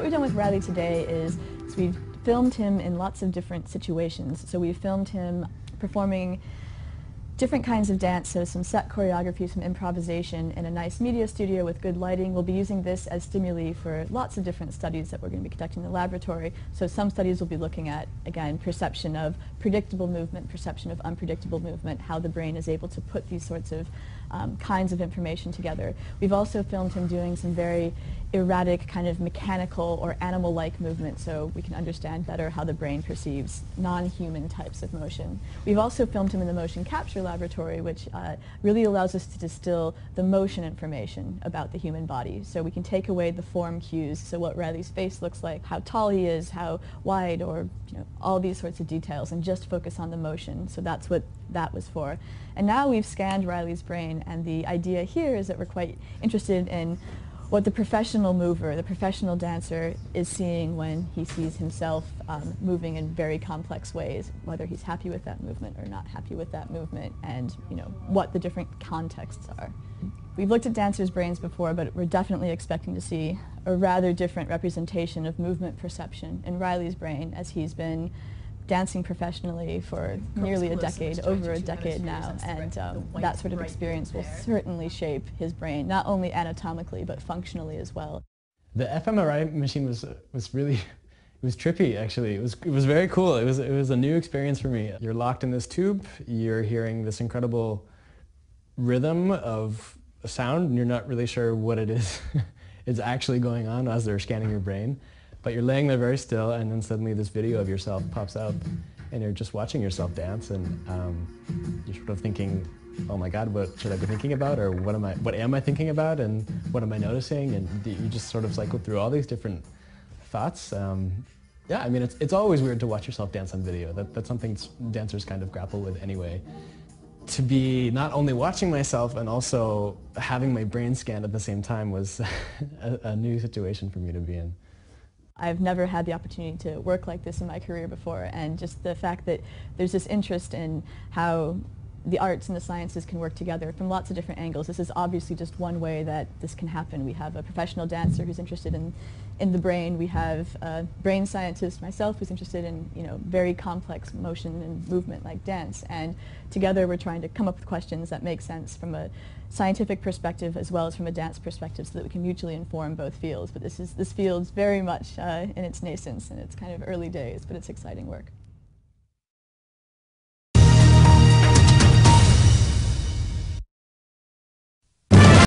what we've done with Riley today is we've filmed him in lots of different situations. So we've filmed him performing different kinds of dance, so some set choreography, some improvisation in a nice media studio with good lighting. We'll be using this as stimuli for lots of different studies that we're going to be conducting in the laboratory. So some studies will be looking at, again, perception of predictable movement, perception of unpredictable movement, how the brain is able to put these sorts of kinds of information together. We've also filmed him doing some very erratic, kind of mechanical or animal-like movement, so we can understand better how the brain perceives non-human types of motion. We've also filmed him in the motion capture laboratory, which really allows us to distill the motion information about the human body. So we can take away the form cues, so what Riley's face looks like, how tall he is, how wide, or all these sorts of details, and just focus on the motion. So that's what that was for. And now we've scanned Riley's brain, and the idea here is that we're quite interested in what the professional mover, the professional dancer, is seeing when he sees himself moving in very complex ways, whether he's happy with that movement or not happy with that movement, and what the different contexts are. We've looked at dancers' brains before, but we're definitely expecting to see a rather different representation of movement perception in Riley's brain, as he's been dancing professionally for nearly a decade, over a decade now, and that sort of experience will certainly shape his brain, not only anatomically but functionally as well. The fMRI machine was really, it was trippy actually. It was very cool. It was a new experience for me. You're locked in this tube, you're hearing this incredible rhythm of a sound, and you're not really sure what it is actually going on as they're scanning your brain. But you're laying there very still, and then suddenly this video of yourself pops up, and you're just watching yourself dance, and you're sort of thinking, oh my God, what should I be thinking about, or what am I thinking about, and what am I noticing? And you just sort of cycle through all these different thoughts. Yeah, I mean, it's always weird to watch yourself dance on video. That's something dancers kind of grapple with anyway. To be not only watching myself and also having my brain scanned at the same time was a new situation for me to be in. I've never had the opportunity to work like this in my career before, and just the fact that there's this interest in how the arts and the sciences can work together from lots of different angles. This is obviously just one way that this can happen. We have a professional dancer who's interested in the brain. We have a brain scientist, myself, who's interested in very complex motion and movement like dance. And together we're trying to come up with questions that make sense from a scientific perspective as well as from a dance perspective, so that we can mutually inform both fields. But this field's very much in its nascence, and it's kind of early days, but it's exciting work.